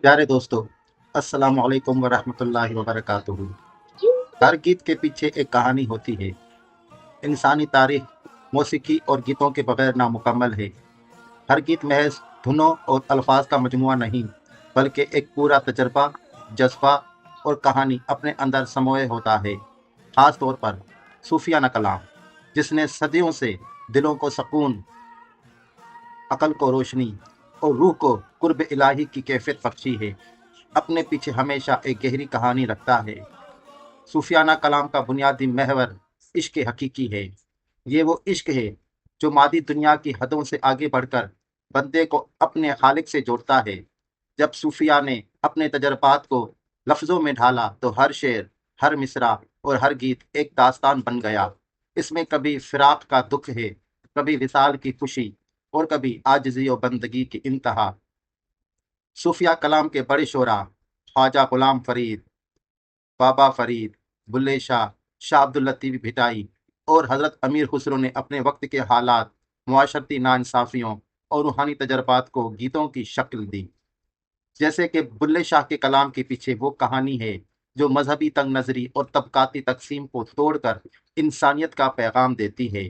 प्यारे दोस्तों, अस्सलाम वालेकुम वरहमतुल्लाहि वबरकातुहू। हर गीत के पीछे एक कहानी होती है। इंसानी तारीख मौसीकी और गीतों के बगैर नामुकम्मल है। हर गीत महज धुनों और अल्फाज का मजमुआ नहीं, बल्कि एक पूरा तजर्बा, जज्बा और कहानी अपने अंदर समोए होता है। खास तौर पर सूफियाना कलाम, जिसने सदियों से दिलों को सुकून, अकल को रोशनी और रूह को कुर्ब इलाही की कैफियत बख्शी है, अपने पीछे हमेशा एक गहरी कहानी रखता है। सूफियाना कलाम का बुनियादी महवर इश्क हकीकी है। ये वो इश्क है जो मादी दुनिया की हदों से आगे बढ़कर बंदे को अपने खालिक से जोड़ता है। जब सूफिया ने अपने तजर्बात को लफ्ज़ों में ढाला तो हर शेर, हर मिसरा और हर गीत एक दास्तान बन गया। इसमें कभी फिराक का दुख है, कभी विसाल की खुशी और कभी आजिज़ी और बंदगी की इंतहा। सूफिया कलाम के बड़े शोरा ख्वाजा गुलाम फरीद, बाबा फरीद, बुल्ले शाह, शाह अब्दुल लतीफ़ भिटाई और हज़रत अमीर खुसरो ने अपने वक्त के हालात, मुआशरती नाइंसाफ़ियों और रूहानी तजर्बात को गीतों की शक्ल दी। जैसे कि बुल्ले शाह के कलाम के पीछे वो कहानी है जो मजहबी तंग नज़री और तबकाती तकसीम को तोड़कर इंसानियत का पैगाम देती है।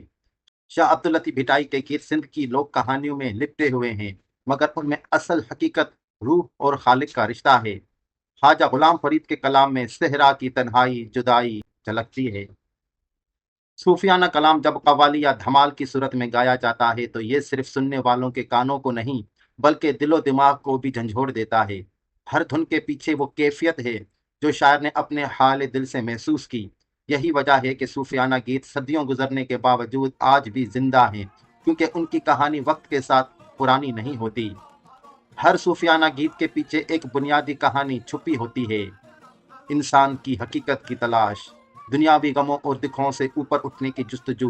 शाह अब्दुल लतीफ़ भिटाई के गीत सिंध की लोक कहानियों में लिपटे हुए हैं, मगर उनमें असल हकीकत, रूह और खालिक का रिश्ता है। ख्वाजा गुलाम फरीद के कलाम में सेहरा की तन्हाई, जुदाई झलकती है। सूफियाना कलाम जब कव्वाली या धमाल की सूरत में गाया जाता है तो ये सिर्फ सुनने वालों के कानों को नहीं, बल्कि दिलो दिमाग को भी झंझोड़ देता है। हर धुन के पीछे वो कैफियत है जो शायर ने अपने हाल दिल से महसूस की। यही वजह है कि सूफियाना गीत सदियों गुजरने के बावजूद आज भी जिंदा हैं, क्योंकि उनकी कहानी वक्त के साथ पुरानी नहीं होती। हर सूफियाना गीत के पीछे एक बुनियादी कहानी छुपी होती है। इंसान की हकीकत की तलाश, दुनियावी गमों और दुखों से ऊपर उठने की जुस्तजू,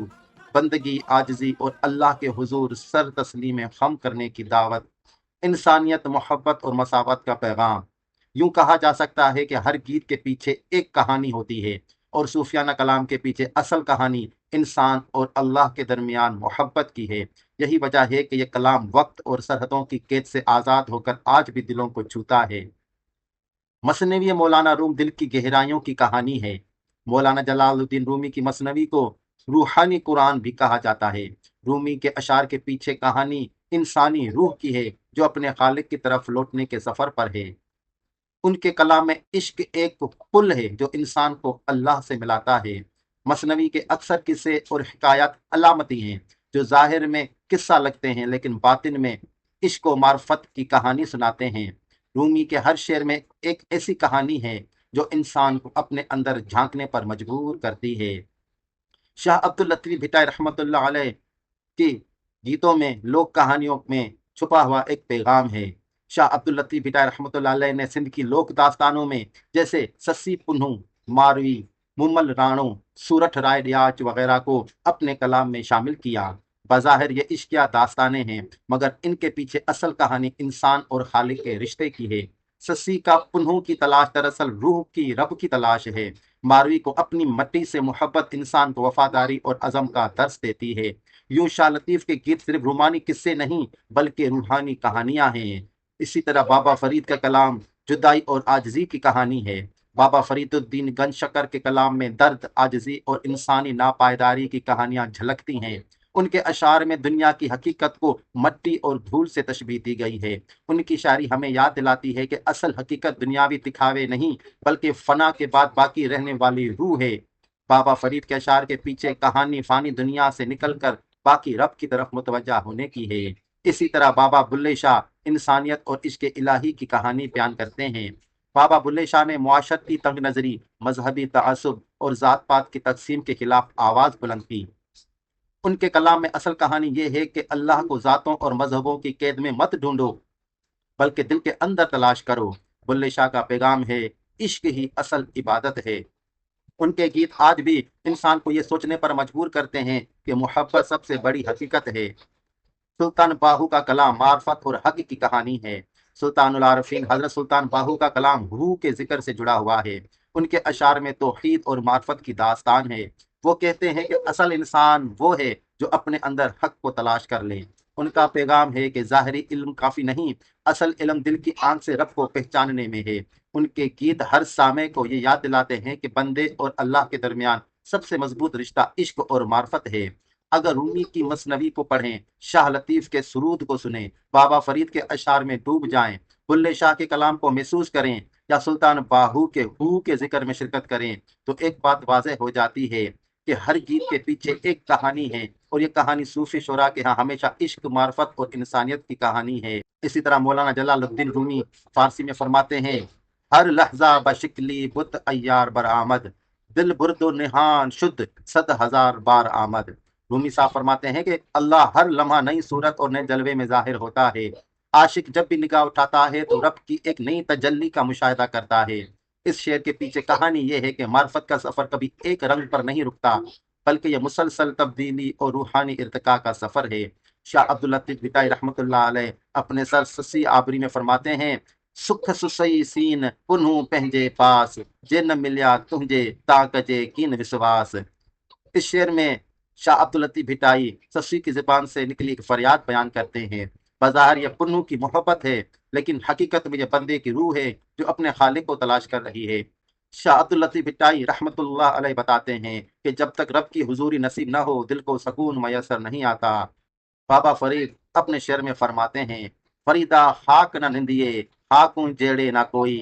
बंदगी, आजिज़ी और अल्लाह के हुजूर सर तस्लीम खम करने की दावत, इंसानियत, मोहब्बत और मसावत का पैगाम। यूं कहा जा सकता है कि हर गीत के पीछे एक कहानी होती है, और सूफियाना कलाम के पीछे असल कहानी इंसान और अल्लाह के दरमियान मोहब्बत की है। यही वजह है कि यह कलाम वक्त और सरहदों की कैद से आज़ाद होकर आज भी दिलों को छूता है। मसनवी मौलाना रूम दिल की गहराइयों की कहानी है। मौलाना जलालुद्दीन रूमी की मसनवी को रूहानी कुरान भी कहा जाता है। रूमी के अशार के पीछे कहानी इंसानी रूह की है जो अपने खालिक की तरफ लौटने के सफर पर है। उनके कलाम में इश्क एक पुल है जो इंसान को अल्लाह से मिलाता है। मसनवी के अक्सर किस्से और हिकायत अलामती हैं जो जाहिर में किस्सा लगते हैं, लेकिन बातिन में इश्क और मार्फत की कहानी सुनाते हैं। रूमी के हर शेर में एक ऐसी कहानी है जो इंसान को अपने अंदर झांकने पर मजबूर करती है। शाह अब्दुल लतीफ भिटाई रहमतुल्लाह अलैह की गीतों में, लोक कहानियों में छुपा हुआ एक पैगाम है। शाह अब्दुल लतीफ भिटाई रहमतुल्लाह अलैह ने सिंध की लोक दास्तानों में, जैसे सस्सी पुन्नू, मारवी, मुम्मल राणो, सूरठ राय रियाज वगैरह को अपने कलाम में शामिल किया। बज़ाहिर ये इश्किया दास्तानें हैं, मगर इनके पीछे असल कहानी इंसान और खालिक के रिश्ते की है। सस्सी का पुन्नू की तलाश दरअसल रूह की, रब की तलाश है। मारवी को अपनी मट्टी से मोहब्बत इंसान को वफादारी और अज़म का दर्स देती है। यूं शाह लतीफ़ के गीत सिर्फ रूमानी किस्से नहीं, बल्कि रूहानी कहानियां हैं। इसी तरह बाबा फरीद का कलाम जुदाई और आजिज़ी की कहानी है। बाबा फरीदुद्दीन गंज शकर के कलाम में दर्द, आजिज़ी और इंसानी नापायदारी की कहानियां झलकती हैं। उनके अशार में दुनिया की हकीकत को मट्टी और धूल से तशबीह दी गई है। उनकी शायरी हमें याद दिलाती है कि असल हकीकत दुनियावी दिखावे नहीं, बल्कि फना के बाद बाकी रहने वाली रूह है। बाबा फरीद के अशार के पीछे कहानी फानी दुनिया से निकलकर बाकी रब की तरफ मुतवज्जा होने की है। इसी तरह बाबा बुल्ले शाह इंसानियत और इश्क इलाही की कहानी बयान करते हैं। बाबा बुल्ले शाह ने मुआशरती तंग नजरी, मजहबी तआसुब और जात पात की तकसीम के खिलाफ आवाज बुलंद की। उनके कलाम में असल कहानी ये है कि अल्लाह को जातों और मजहबों की कैद में मत ढूंढो, बल्कि दिल के अंदर तलाश करो। बुल्ले शाह का पैगाम है, इश्क ही असल इबादत है। उनके गीत आज भी इंसान को ये सोचने पर मजबूर करते हैं कि मोहब्बत सबसे बड़ी हकीकत है। सुल्तान बाहू का कलाम मार्फत और हक की कहानी है। सुल्तानुल आरफीन हजरत सुल्तान बाहू का कलाम रूह के जिक्र से जुड़ा हुआ है। उनके अशार में तौहीद और मार्फत की दास्तान है। वो कहते हैं कि असल इंसान वो है जो अपने अंदर हक को तलाश कर ले। ان کا پیغام ہے کہ ظاہری علم کافی نہیں، اصل علم دل کی آنکھ سے رب کو پہچاننے میں ہے۔ ان کے گیت ہر سامع کو یہ یاد دلاتے ہیں کہ بندے اور اللہ کے درمیان سب سے مضبوط رشتہ عشق اور معرفت ہے۔ اگر رومی کی مثنوی کو پڑھیں، شاہ لطیف کے سرود کو سنیں، بابا فرید کے اشعار میں ڈوب جائیں، بلے شاہ کے کلام کو محسوس کریں یا سلطان باہو کے ہو کے ذکر میں شرکت کریں، تو ایک بات واضح ہو جاتی ہے کہ ہر گیت کے پیچھے ایک کہانی ہے، اور یہ کہانی صوفی شعراء کے ہاں ہمیشہ عشق، معرفت اور انسانیت کی کہانی ہے۔ اسی طرح مولانا جلال الدین رومی فارسی میں فرماتے ہیں، ہر لحظہ بشکلی بت ایار برآمد، دل برد و نہان شد 100,000 بار آمد۔ رومی صاحب فرماتے ہیں کہ اللہ ہر لمحہ نئی صورت اور نئے جلوے میں ظاہر ہوتا ہے۔ عاشق جب بھی نگاہ اٹھاتا ہے تو رب کی ایک نئی تجلی کا مشاہدہ کرتا ہے۔ اس شعر کے پیچھے کہانی یہ ہے کہ معرفت کا سفر کبھی ایک رنگ پر نہیں رکتا، بلکہ یہ مسلسل تبدیلی اور روحانی ارتقاء کا سفر ہے۔ شاہ عبداللطیف بھٹائی رحمۃ اللہ علیہ اپنے سر سسی آبری میں فرماتے ہیں، سکھ سسئی سین پنہوں پہنجے پاس، جے نہ ملیا تجھے تا کجے کین وسواس۔ اس شعر میں شاہ عبداللطیف بھٹائی سسی کی زبان سے نکلی ایک فریاد بیان کرتے ہیں۔ بظاہر یہ پنہوں کی محبت ہے، لیکن حقیقت میں یہ بندے کی روح ہے جو اپنے خالق کو تلاش کر رہی ہے۔ شاہ عبداللطیف بھٹائی رحمۃ اللہ علیہ بتاتے ہیں کہ جب تک رب کی حضوری نصیب نہ ہو، دل کو سکون میسر نہیں آتا۔ بابا فرید اپنے شعر میں فرماتے ہیں، فریدا خاک نہ نندیے، خاکوں جیڑے نہ کوئی،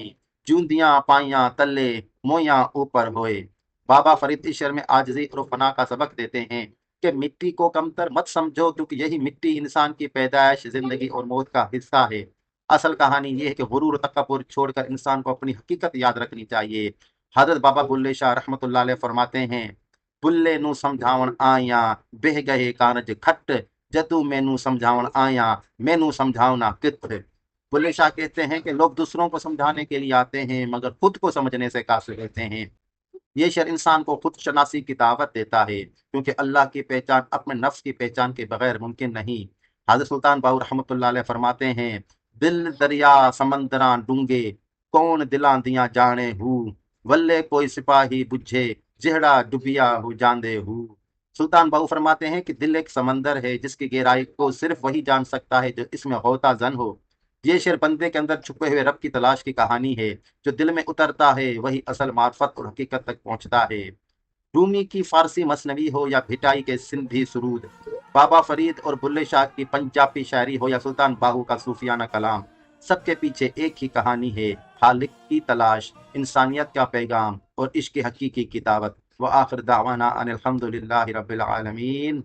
جوندیاں پائیاں تلے مویاں اوپر ہوئے۔ بابا فرید اس شعر میں عاجزی اور فنا کا سبق دیتے ہیں کہ مٹی کو کمتر مت سمجھو، کیونکہ یہی مٹی انسان کی پیدائش، زندگی اور موت کا حصہ ہے۔ اصل کہانی یہ ہے کہ غرور و تکبر چھوڑ کر انسان کو اپنی حقیقت یاد رکھنی چاہیے۔ حضرت بابا بلے شاہ رحمۃ اللہ علیہ فرماتے ہیں، بلے نو سمجھاون آیاں بہ گئے کانج کھٹ، جدو مینو سمجھاون آیاں مینو سمجھاونا کت۔ بلے شاہ کہتے ہیں کہ لوگ دوسروں کو سمجھانے کے لیے آتے ہیں، مگر خود کو سمجھنے سے قاصر رہتے ہیں۔ یہ شعر انسان کو خود شناسی کی دعوت دیتا ہے، کیونکہ اللہ کی پہچان اپنے نفس کی پہچان کے بغیر ممکن نہیں۔ حضرت سلطان باہو رحمۃ اللہ علیہ فرماتے ہیں، دل دریا سمندراں ڈونگے، کون دلاں دیاں جانے ہو، ولے کوئی سپاہی بجھے جہڑا ڈبیا ہو جاندے ہو۔ سلطان باہو فرماتے ہیں کہ دل ایک سمندر ہے جس کی گہرائی کو صرف وہی جان سکتا ہے جو اس میں غوطہ زن ہو۔ یہ شعر بندے کے اندر چھپے ہوئے رب کی تلاش کی کہانی ہے، جو دل میں اترتا ہے وہی اصل معرفت اور حقیقت تک پہنچتا ہے۔ رومی کی فارسی مثنوی ہو یا بھٹائی کے سندھی سرود، بابا فرید اور بلے شاہ کی پنجابی شاعری ہو یا سلطان باہو کا صوفیانہ کلام، سب کے پیچھے ایک ہی کہانی ہے، خالق کی تلاش، انسانیت کا پیغام اور عشق حقیقی کی دعوت۔ وآخر دعوانا ان الحمد للہ رب العالمین۔